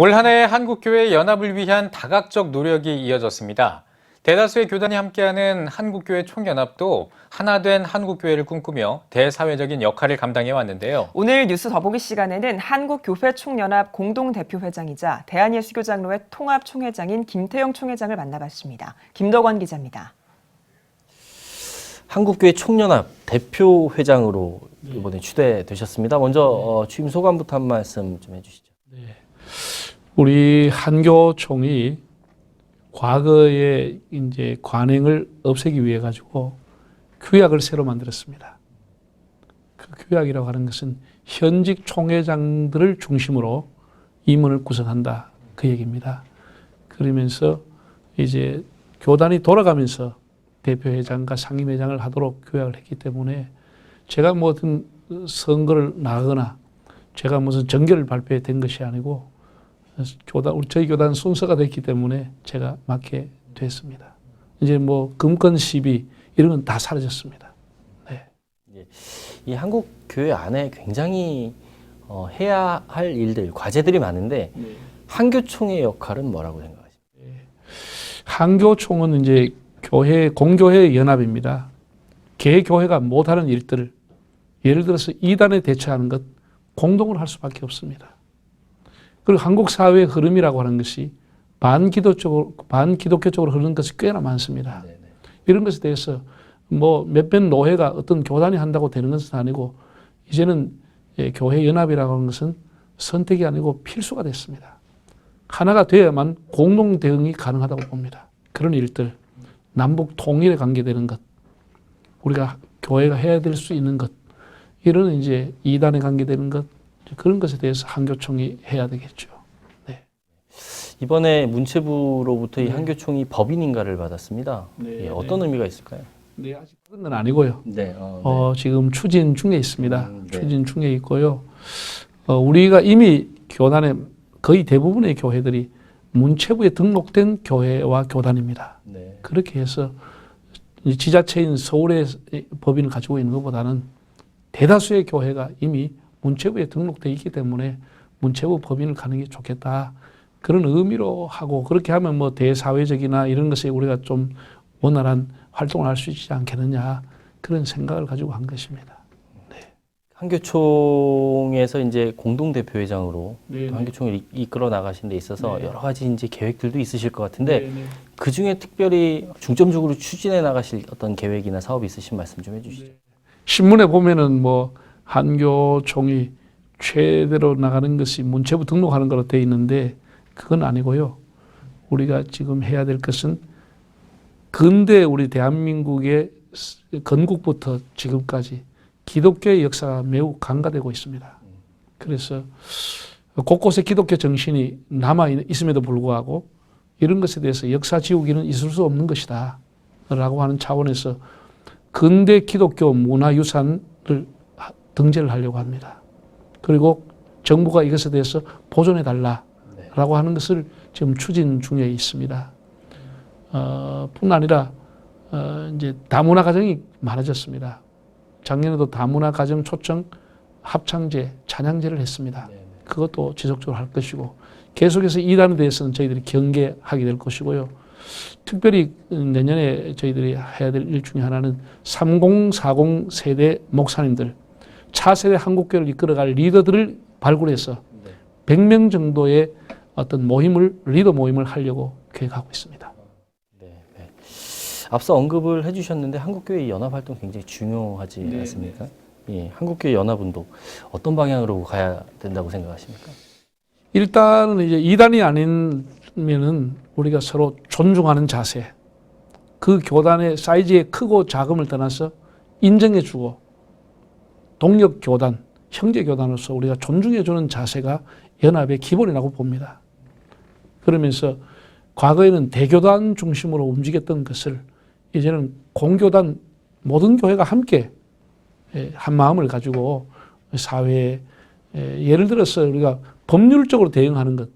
올 한 해 한국교회 연합을 위한 다각적 노력이 이어졌습니다. 대다수의 교단이 함께하는 한국교회 총연합도 하나된 한국교회를 꿈꾸며 대사회적인 역할을 감당해 왔는데요. 오늘 뉴스 더보기 시간에는 한국교회총연합 공동대표회장이자 대한예수교장로회 통합총회장인 김태영 총회장을 만나봤습니다. 김덕원 기자입니다. 한국교회 총연합 대표회장으로 이번에 추대되셨습니다. 먼저 취임 소감부터 한 말씀 좀 해주시죠. 네. 우리 한교총이 과거의 이제 관행을 없애기 위해 가지고 규약을 새로 만들었습니다. 그 규약이라고 하는 것은 현직 총회장들을 중심으로 임원을 구성한다, 그 얘기입니다. 그러면서 이제 교단이 돌아가면서 대표회장과 상임회장을 하도록 규약을 했기 때문에 제가 뭐 어떤 선거를 나가거나 제가 무슨 정결을 발표된 것이 아니고 저희 교단 순서가 됐기 때문에 제가 맡게 됐습니다. 이제 뭐 금권 시비 이런 건 다 사라졌습니다. 네. 이 한국 교회 안에 굉장히 해야 할 일들, 과제들이 많은데 한교총의 역할은 뭐라고 생각하십니까? 한교총은 이제 공교회 연합입니다. 개교회가 못하는 일들을 예를 들어서 이단에 대처하는 것 공동으로 할 수밖에 없습니다. 그리고 한국 사회의 흐름이라고 하는 것이 반기독교 쪽으로 흐르는 것이 꽤나 많습니다. 네네. 이런 것에 대해서 뭐 몇몇 노회가 어떤 교단이 한다고 되는 것은 아니고 이제는 교회 연합이라고 하는 것은 선택이 아니고 필수가 됐습니다. 하나가 되어야만 공동 대응이 가능하다고 봅니다. 그런 일들, 남북 통일에 관계되는 것, 우리가 교회가 해야 될 수 있는 것, 이런 이제 이단에 관계되는 것, 그런 것에 대해서 한교총이 해야 되겠죠. 네. 이번에 문체부로부터 이 한교총이 법인인가를 받았습니다. 네. 어떤 의미가 있을까요? 네, 아직 그런 건 아니고요. 네. 지금 추진 중에 있습니다. 네. 추진 중에 있고요. 우리가 이미 교단의 거의 대부분의 교회들이 문체부에 등록된 교회와 교단입니다. 네. 그렇게 해서 지자체인 서울의 법인을 가지고 있는 것보다는 대다수의 교회가 이미 문체부에 등록되어 있기 때문에 문체부 법인을 가는 게 좋겠다. 그런 의미로 하고 그렇게 하면 뭐 대사회적이나 이런 것에 우리가 좀 원활한 활동을 할 수 있지 않겠느냐. 그런 생각을 가지고 한 것입니다. 네. 한교총에서 이제 공동대표회장으로 네, 한교총을 이끌어 나가신 데 있어서 네. 여러 가지 이제 계획들도 있으실 것 같은데 네. 그 중에 특별히 중점적으로 추진해 나가실 어떤 계획이나 사업이 있으신 말씀 좀 해주시죠. 네. 신문에 보면은 뭐 한교총이 최대로 나가는 것이 문체부 등록하는 거로 되어 있는데 그건 아니고요. 우리가 지금 해야 될 것은 근대 우리 대한민국의 건국부터 지금까지 기독교의 역사가 매우 강화되고 있습니다. 그래서 곳곳에 기독교 정신이 남아 있음에도 불구하고 이런 것에 대해서 역사 지우기는 있을 수 없는 것이다 라고 하는 차원에서 근대 기독교 문화유산을 등재를 하려고 합니다. 그리고 정부가 이것에 대해서 보존해 달라라고 하는 것을 지금 추진 중에 있습니다. 뿐 아니라 이제 다문화 가정이 많아졌습니다. 작년에도 다문화 가정 초청 합창제, 찬양제를 했습니다. 그것도 지속적으로 할 것이고 계속해서 이단에 대해서는 저희들이 경계하게 될 것이고요. 특별히 내년에 저희들이 해야 될 일 중에 하나는 3040 세대 목사님들, 차세대 한국교회를 이끌어갈 리더들을 발굴해서 100명 정도의 어떤 리더 모임을 하려고 계획하고 있습니다. 네. 앞서 언급을 해주셨는데 한국교회 연합활동 굉장히 중요하지 않습니까? 예, 한국교회 연합운동 어떤 방향으로 가야 된다고 생각하십니까? 일단은 이제 이단이 아니면은 우리가 서로 존중하는 자세, 그 교단의 사이즈의 크고 작음을 떠나서 인정해주고 동력 교단, 형제 교단으로서 우리가 존중해주는 자세가 연합의 기본이라고 봅니다. 그러면서 과거에는 대교단 중심으로 움직였던 것을 이제는 공교단 모든 교회가 함께 한 마음을 가지고 사회에 예를 들어서 우리가 법률적으로 대응하는 것,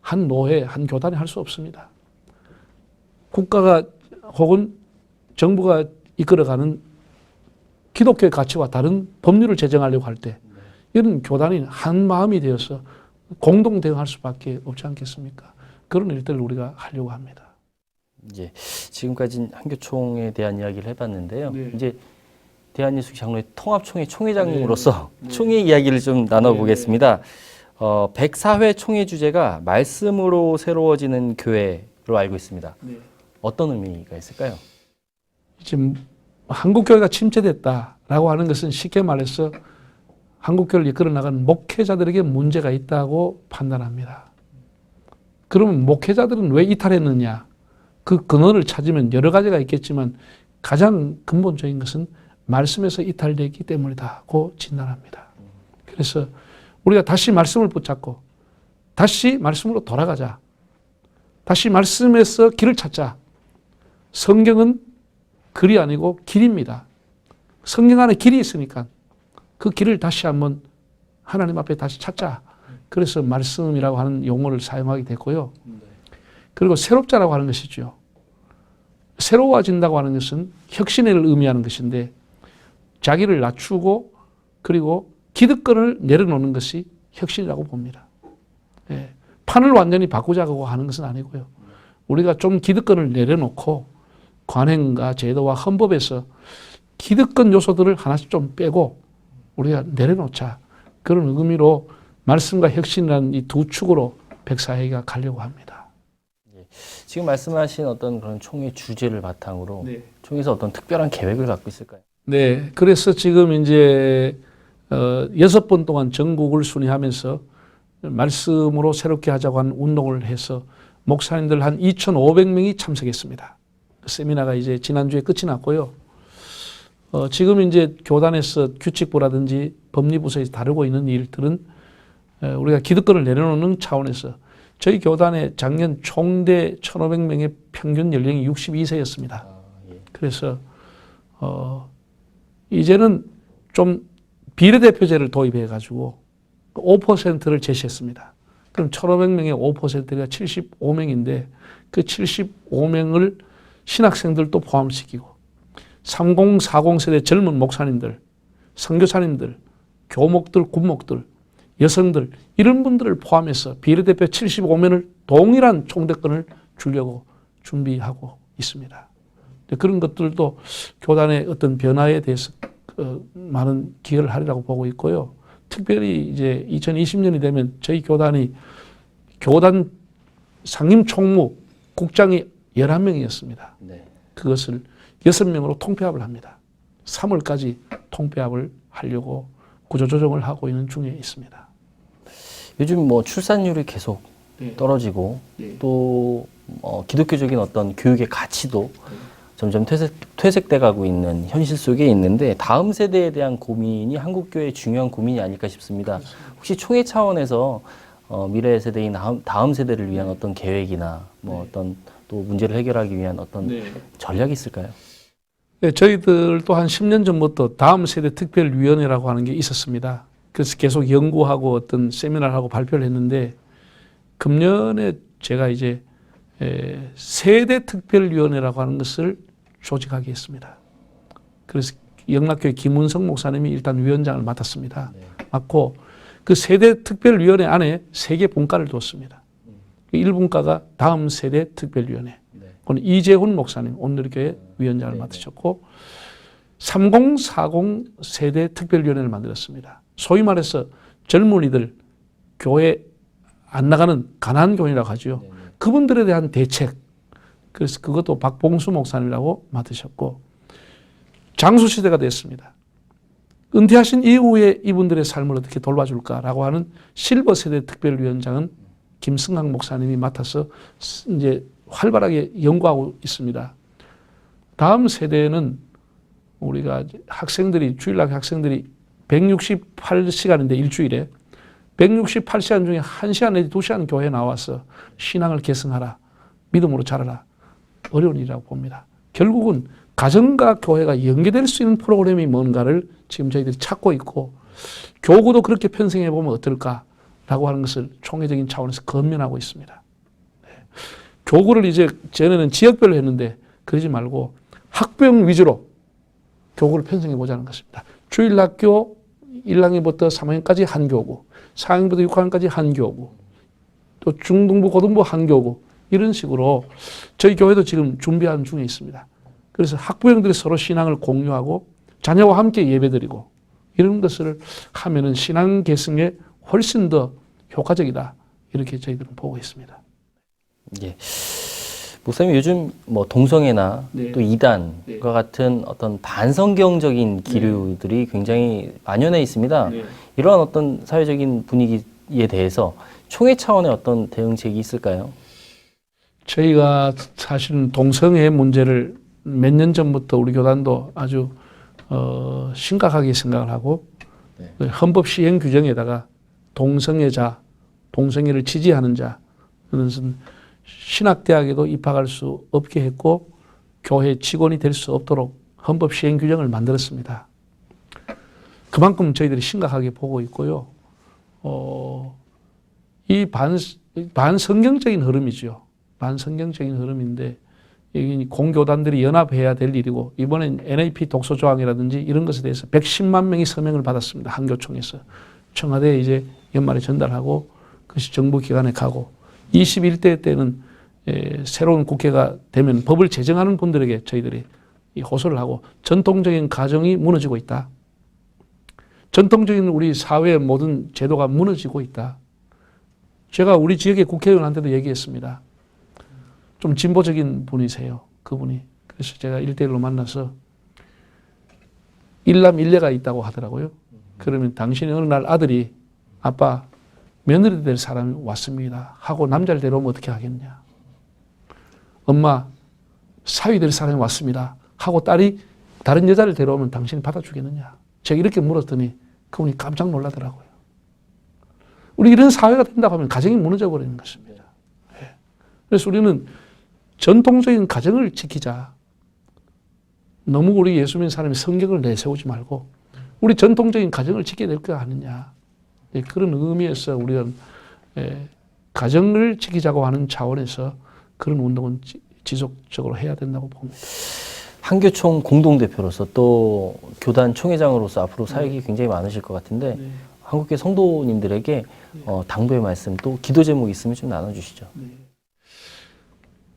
한 노회, 한 교단이 할 수 없습니다. 국가가 혹은 정부가 이끌어가는 기독교의 가치와 다른 법률을 제정하려고 할 때 이런 교단이 한 마음이 되어서 공동 대응할 수밖에 없지 않겠습니까? 그런 일들을 우리가 하려고 합니다. 이제 지금까지 한교총에 대한 이야기를 해봤는데요. 네. 이제 대한예수교 장로회 통합총회 총회장으로서 총회 이야기를 좀 나눠보겠습니다. 104회 총회 주제가 말씀으로 새로워지는 교회로 알고 있습니다. 어떤 의미가 있을까요? 지금 한국교회가 침체됐다라고 하는 것은 쉽게 말해서 한국교회를 이끌어 나가는 목회자들에게 문제가 있다고 판단합니다. 그러면 목회자들은 왜 이탈했느냐? 그 근원을 찾으면 여러 가지가 있겠지만 가장 근본적인 것은 말씀에서 이탈되기 때문이다고 진단합니다. 그래서 우리가 다시 말씀을 붙잡고 다시 말씀으로 돌아가자. 다시 말씀에서 길을 찾자. 성경은 글이 아니고 길입니다. 성경 안에 길이 있으니까 그 길을 다시 한번 하나님 앞에 다시 찾자. 그래서 말씀이라고 하는 용어를 사용하게 됐고요. 그리고 새롭자라고 하는 것이죠. 새로워진다고 하는 것은 혁신을 의미하는 것인데 자기를 낮추고 그리고 기득권을 내려놓는 것이 혁신이라고 봅니다. 예, 판을 완전히 바꾸자고 하는 것은 아니고요. 우리가 좀 기득권을 내려놓고 관행과 제도와 헌법에서 기득권 요소들을 하나씩 좀 빼고 우리가 내려놓자. 그런 의미로 말씀과 혁신이라는 이 두 축으로 104회가 가려고 합니다. 지금 말씀하신 어떤 그런 총회 주제를 바탕으로 총회에서 어떤 특별한 계획을 갖고 있을까요? 네, 그래서 지금 이제 6번 동안 전국을 순회하면서 말씀으로 새롭게 하자고 하는 운동을 해서 목사님들 한 2,500명이 참석했습니다. 세미나가 이제 지난주에 끝이 났고요. 지금 이제 교단에서 규칙부라든지 법리부서에서 다루고 있는 일들은 우리가 기득권을 내려놓는 차원에서 저희 교단의 작년 총대 1,500명의 평균 연령이 62세였습니다. 그래서 이제는 좀 비례대표제를 도입해 가지고 5%를 제시했습니다. 그럼 1,500명의 5%가 75명인데 그 75명을 신학생들도 포함시키고 30, 40 세대 젊은 목사님들, 선교사님들, 교목들, 군목들, 여성들 이런 분들을 포함해서 비례대표 75명을 동일한 총대권을 주려고 준비하고 있습니다. 그런 것들도 교단의 어떤 변화에 대해서 많은 기여를 하리라고 보고 있고요. 특별히 이제 2020년이 되면 저희 교단이 교단 상임 총무 국장이 11명이었습니다. 그것을 6명으로 통폐합을 합니다. 3월까지 통폐합을 하려고 구조조정을 하고 있는 중에 있습니다. 요즘 뭐 출산율이 계속 떨어지고 또 기독교적인 어떤 교육의 가치도 점점 퇴색돼 가고 있는 현실 속에 있는데 다음 세대에 대한 고민이 한국교회의 중요한 고민이 아닐까 싶습니다. 혹시 총회 차원에서 미래 세대인 다음 세대를 위한 어떤 계획이나 뭐 어떤 또 문제를 해결하기 위한 어떤 전략이 있을까요? 네, 저희들도 한 10년 전부터 다음 세대 특별위원회라고 하는 게 있었습니다. 그래서 계속 연구하고 어떤 세미나를 하고 발표를 했는데 금년에 제가 이제 세대 특별위원회라고 하는 것을 조직하게 했습니다. 그래서 영락교회 김은성 목사님이 일단 위원장을 맡았습니다. 맡고 그 세대 특별위원회 안에 3개 분과를 뒀습니다. 1분과가 다음 세대 특별위원회. 그건 이재훈 목사님 온누리교회 위원장을 맡으셨고 30, 40 세대 특별위원회를 만들었습니다. 소위 말해서 젊은이들 교회 안 나가는 가난교인이라고 하죠. 그분들에 대한 대책. 그래서 그것도 박봉수 목사님이라고 맡으셨고 장수시대가 됐습니다. 은퇴하신 이후에 이분들의 삶을 어떻게 돌봐줄까라고 하는 실버 세대 특별위원장은 김승학 목사님이 맡아서 이제 활발하게 연구하고 있습니다. 다음 세대는 우리가 학생들이 주일날 학생들이 168시간인데 일주일에 168시간 중에 1시간 내지 2시간 교회에 나와서 신앙을 계승하라. 믿음으로 자라라. 어려운 일이라고 봅니다. 결국은 가정과 교회가 연계될 수 있는 프로그램이 뭔가를 지금 저희들이 찾고 있고 교구도 그렇게 편성해 보면 어떨까라고 하는 것을 총회적인 차원에서 건면하고 있습니다. 네. 교구를 이제 전에는 지역별로 했는데 그러지 말고 학병 위주로 교구를 편성해 보자는 것입니다. 주일학교 1학년부터 3학년까지 한 교구, 4학년부터 6학년까지 한 교구, 또 중등부, 고등부 한 교구, 이런 식으로 저희 교회도 지금 준비하는 중에 있습니다. 그래서 학부형들이 서로 신앙을 공유하고 자녀와 함께 예배드리고 이런 것을 하면은 신앙 계승에 훨씬 더 효과적이다. 이렇게 저희들은 보고 있습니다. 예. 목사님 요즘 뭐 동성애나 네. 또 이단과 네. 같은 어떤 반성경적인 기류들이 굉장히 만연해 있습니다. 네. 이러한 어떤 사회적인 분위기에 대해서 총회 차원의 어떤 대응책이 있을까요? 저희가 사실은 동성애 문제를 몇 년 전부터 우리 교단도 아주 심각하게 생각을 하고 네. 헌법 시행 규정에다가 동성애자, 동성애를 지지하는 자, 그것은 신학대학에도 입학할 수 없게 했고 교회 직원이 될 수 없도록 헌법 시행 규정을 만들었습니다. 그만큼 저희들이 심각하게 보고 있고요. 이 반성경적인 흐름이죠. 반성경적인 흐름인데 이 공교단들이 연합해야 될 일이고 이번엔 NAP 독소조항이라든지 이런 것에 대해서 110만 명이 서명을 받았습니다. 한교총에서. 청와대에 이제 연말에 전달하고 그것이 정부 기관에 가고 21대 때는 새로운 국회가 되면 법을 제정하는 분들에게 저희들이 호소를 하고 전통적인 가정이 무너지고 있다. 전통적인 우리 사회의 모든 제도가 무너지고 있다. 제가 우리 지역의 국회의원한테도 얘기했습니다. 좀 진보적인 분이세요. 그분이. 그래서 제가 1대1로 만나서 일남 일녀가 있다고 하더라고요. 그러면 당신이 어느 날 아들이 아빠 며느리 될 사람이 왔습니다 하고 남자를 데려오면 어떻게 하겠냐. 엄마 사위 될 사람이 왔습니다 하고 딸이 다른 여자를 데려오면 당신이 받아주겠느냐. 제가 이렇게 물었더니 그분이 깜짝 놀라더라고요. 우리 이런 사회가 된다고 하면 가정이 무너져 버리는 것입니다. 그래서 우리는 전통적인 가정을 지키자. 너무 우리 예수 믿는 사람이 성경을 내세우지 말고 우리 전통적인 가정을 지켜야 될 거 아니냐. 그런 의미에서 우리가 가정을 지키자고 하는 차원에서 그런 운동은 지속적으로 해야 된다고 봅니다. 한교총 공동대표로서 또 교단 총회장으로서 앞으로 사역이 굉장히 많으실 것 같은데 한국교회 성도님들에게 당부의 말씀 또 기도 제목 있으면 좀 나눠주시죠.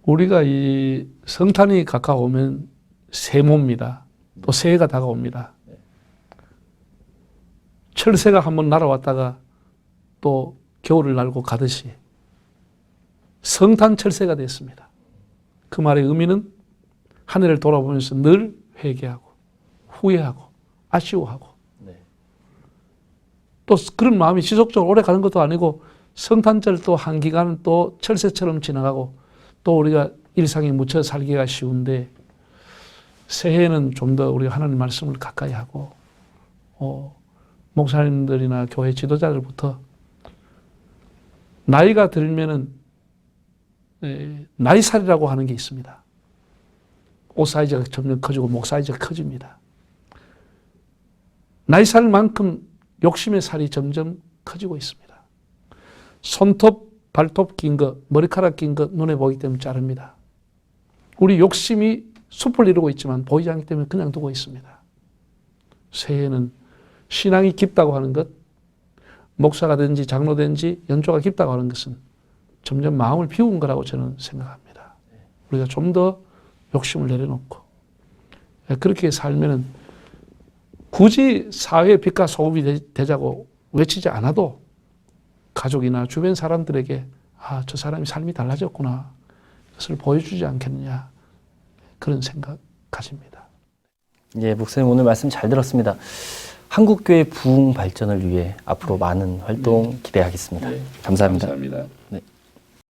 우리가 이 성탄이 가까우면 세모입니다. 또 새해가 다가옵니다. 철새가 한번 날아왔다가 또 겨울을 날고 가듯이 성탄 철새가 됐습니다. 그 말의 의미는 한 해를 돌아보면서 늘 회개하고 후회하고 아쉬워하고 또 그런 마음이 지속적으로 오래 가는 것도 아니고 성탄절 또 한 기간은 또 철새처럼 지나가고 또 우리가 일상에 묻혀 살기가 쉬운데 새해에는 좀 더 우리가 하나님 말씀을 가까이 하고 목사님들이나 교회 지도자들부터 나이가 들면은 나이살이라고 하는 게 있습니다. 옷 사이즈가 점점 커지고 목 사이즈가 커집니다. 나이살만큼 욕심의 살이 점점 커지고 있습니다. 손톱, 발톱 긴 거, 머리카락 긴 거 눈에 보이기 때문에 자릅니다. 우리 욕심이 숲을 이루고 있지만 보이지 않기 때문에 그냥 두고 있습니다. 새해에는 신앙이 깊다고 하는 것, 목사가 된지 장로된지 연조가 깊다고 하는 것은 점점 마음을 비운 거라고 저는 생각합니다. 우리가 좀 더 욕심을 내려놓고 그렇게 살면은 굳이 사회의 빛과 소금이 되자고 외치지 않아도 가족이나 주변 사람들에게 아, 저 사람이 삶이 달라졌구나. 그것을 보여주지 않겠느냐. 그런 생각 가집니다. 예, 목사님 오늘 말씀 잘 들었습니다. 한국교회 부흥 발전을 위해 앞으로 많은 활동 기대하겠습니다. 감사합니다. 감사합니다. 네.